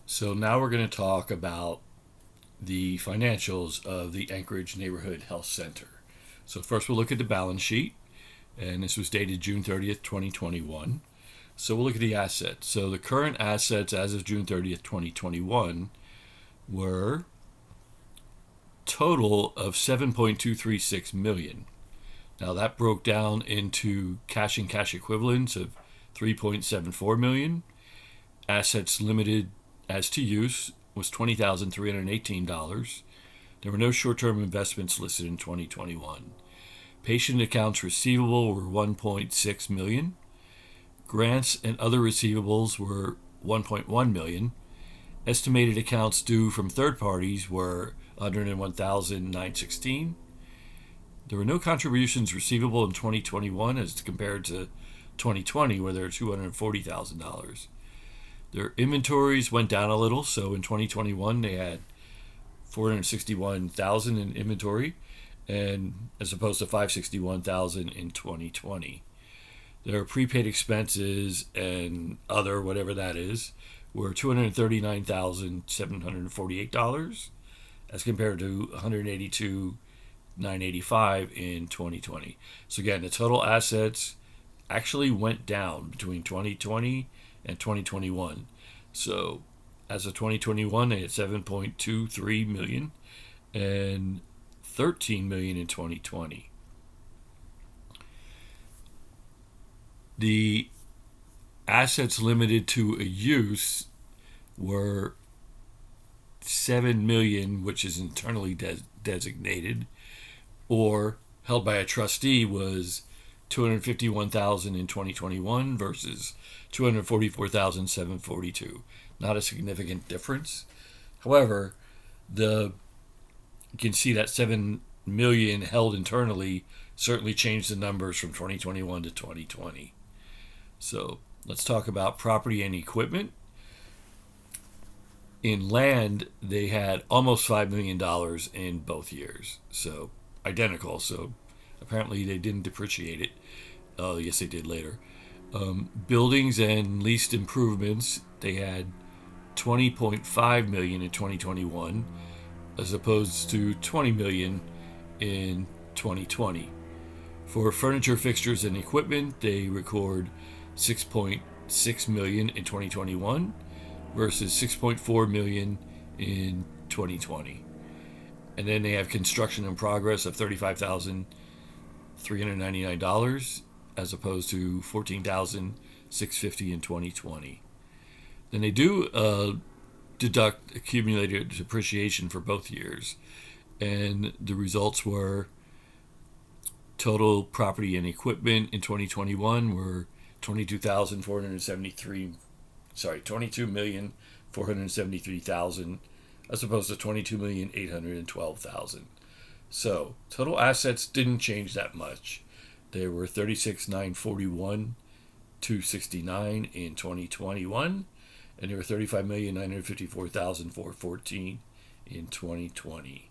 So now we're going to talk about the financials of the Anchorage Neighborhood Health Center. So first we'll look at the balance sheet, and this was dated June 30th, 2021. So we'll look at the assets. So the current assets as of June 30th, 2021 were total of 7.236 million. Now that broke down into cash and cash equivalents of 3.74 million. Assets limited as to use was $20,318. There were no short-term investments listed in 2021. Patient accounts receivable were 1.6 million. Grants and other receivables were 1.1 million. Estimated accounts due from third parties were 101,916. There were no contributions receivable in 2021 as compared to 2020, where there were $240,000. Their inventories went down a little, so in 2021 they had 461,000 in inventory, and as opposed to 561,000 in 2020. Their prepaid expenses and other whatever that is were $239,748 as compared to $182,985 in 2020. So again, the total assets actually went down between 2020 and 2021. So as of 2021, they had 7.23 million and 13 million in 2020. The assets limited to a use were 7 million, which is internally designated, or held by a trustee was 251,000 in 2021 versus 244,742. Not a significant difference. However, you can see that 7 million held internally certainly changed the numbers from 2021 to 2020. So let's talk about property and equipment. In land, they had almost $5 million in both years. So identical. So apparently they didn't depreciate it. Oh, yes, they did later. Buildings and leased improvements, they had 20.5 million in 2021 as opposed to 20 million in 2020. For furniture, fixtures, and equipment, they record 6.6 million in 2021 versus 6.4 million in 2020. And then they have construction in progress of $35,399 as opposed to $14,650 in 2020. Then they do deduct accumulated depreciation for both years, and the results were total property and equipment in 2021 were 22,473,000 as opposed to 22,812,000. So total assets didn't change that much. They were 36,941,269 in 2021, and they were 35,954,414 in 2020.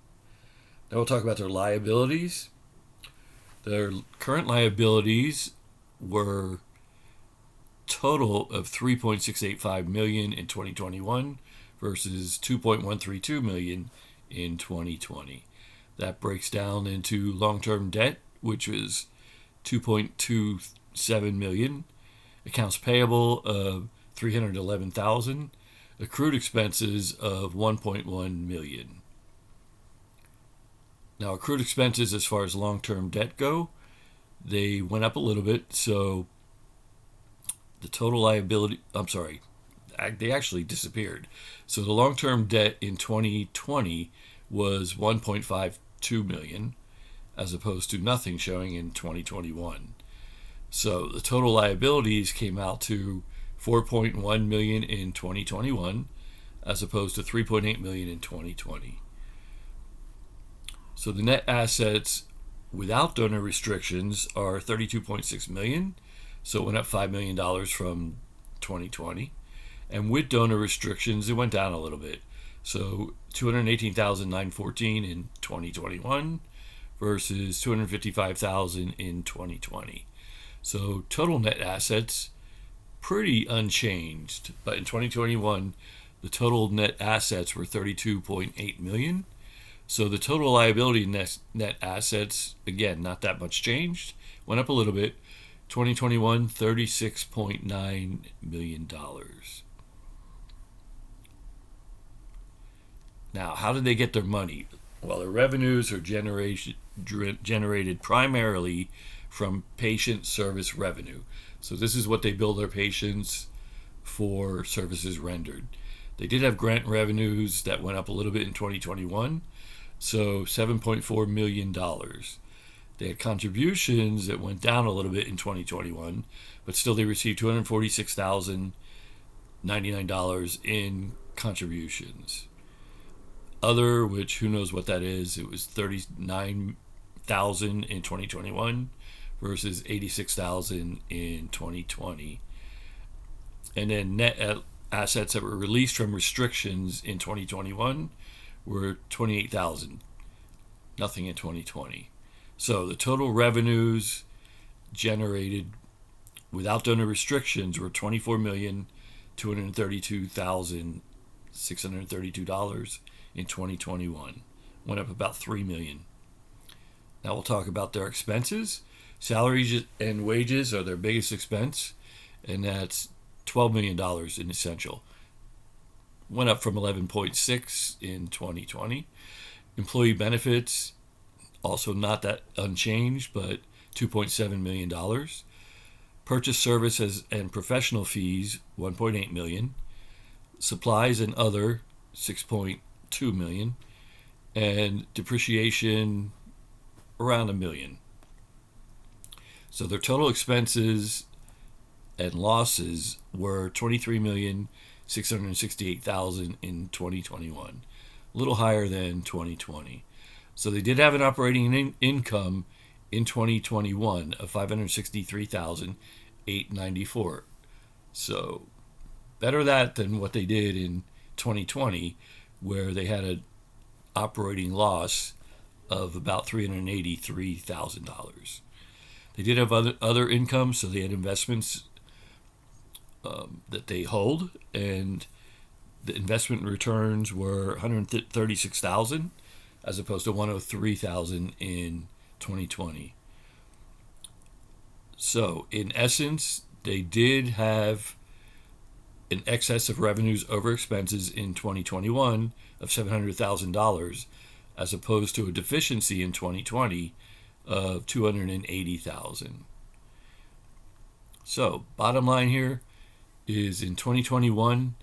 Now we'll talk about their liabilities. Their current liabilities were total of 3.685 million in 2021 versus 2.132 million in 2020. That breaks down into long-term debt, which was 2.27 million, accounts payable of 311,000, accrued expenses of 1.1 million. Now, accrued expenses as far as long-term debt go, they went up a little bit, so the total liability, they actually disappeared. So the long-term debt in 2020 was 1.52 million as opposed to nothing showing in 2021. So the total liabilities came out to 4.1 million in 2021 as opposed to 3.8 million in 2020. So the net assets without donor restrictions are 32.6 million. So it went up $5 million from 2020. And with donor restrictions, it went down a little bit. So 218,914 in 2021 versus 255,000 in 2020. So total net assets pretty unchanged. But in 2021, the total net assets were 32.8 million. So the total liability net assets, again, not that much changed, went up a little bit. 2021, $36.9 million. Now, how did they get their money? Well, their revenues are generated primarily from patient service revenue. So this is what they bill their patients for services rendered. They did have grant revenues that went up a little bit in 2021, so $7.4 million. They had contributions that went down a little bit in 2021, but still they received $246,099 in contributions. Other, which who knows what that is, it was $39,000 in 2021 versus $86,000 in 2020. And then net assets that were released from restrictions in 2021 were $28,000. Nothing in 2020. So the total revenues generated without donor restrictions were $24,232,632 in 2021. Went up about $3 million. Now we'll talk about their expenses. Salaries and wages are their biggest expense, and that's $12 million in essential. Went up from 11.6 in 2020. Employee benefits, also not that unchanged, but $2.7 million. Purchase services and professional fees, $1.8 million. Supplies and other, $6.2 million. And depreciation, around $1 million. So their total expenses and losses were $23,668,000 in 2021, a little higher than 2020. So they did have an operating income in 2021 of $563,894. So better that than what they did in 2020, where they had an operating loss of about $383,000. They did have other income, so they had investments that they hold, and the investment returns were $136,000 as opposed to $103,000 in 2020. So in essence, they did have an excess of revenues over expenses in 2021 of $700,000 as opposed to a deficiency in 2020 of $280,000. So bottom line here is in 2021,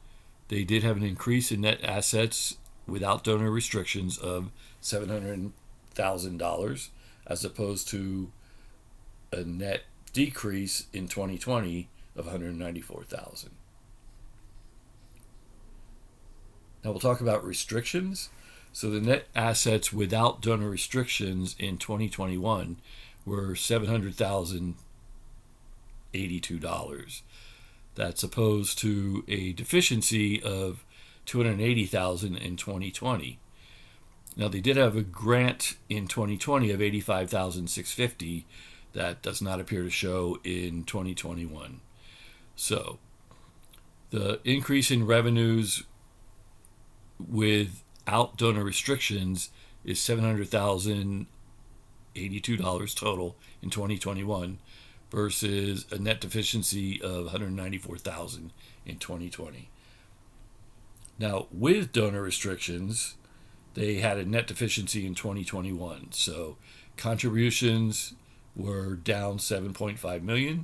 they did have an increase in net assets without donor restrictions of $700,000 as opposed to a net decrease in 2020 of $194,000. Now we'll talk about restrictions. So the net assets without donor restrictions in 2021 were $700,082. That's opposed to a deficiency of $280,000 in 2020. Now they did have a grant in 2020 of $85,650 that does not appear to show in 2021. So the increase in revenues without donor restrictions is $700,082 total in 2021 versus a net deficiency of $194,000 in 2020. Now, with donor restrictions, they had a net deficiency in 2021. So contributions were down $7.5 million.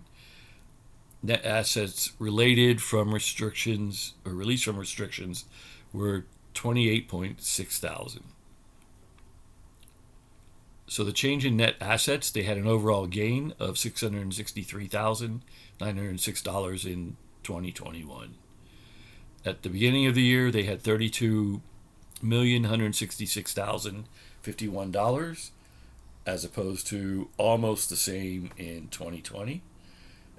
Net assets related from restrictions or released from restrictions were $28.6 thousand. So the change in net assets, they had an overall gain of $663,906 in 2021. At the beginning of the year, they had $32,166,051 as opposed to almost the same in 2020.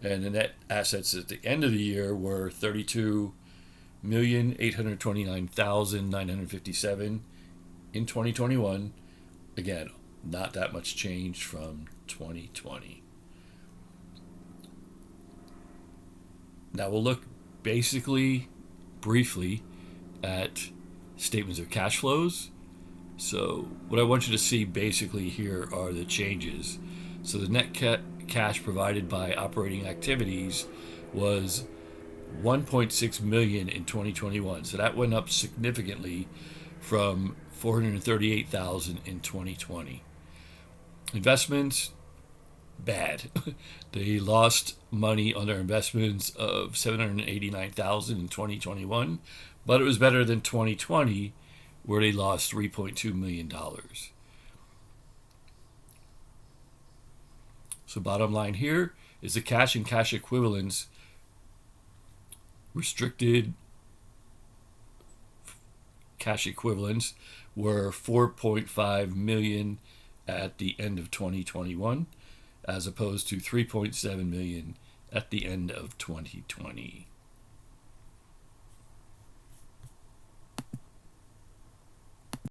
And the net assets at the end of the year were $32,829,957 in 2021. Again, not that much change from 2020. Now we'll look basically, briefly, at statements of cash flows. So what I want you to see basically here are the changes. So the net cash provided by operating activities was 1.6 million in 2021. So that went up significantly from 438,000 in 2020. Investments, bad. They lost money on their investments of 789,000 in 2021, but it was better than 2020 where they lost $3.2 million. So bottom line here is the cash and cash equivalents restricted cash equivalents were 4.5 million at the end of 2021 as opposed to 3.7 million at the end of 2020.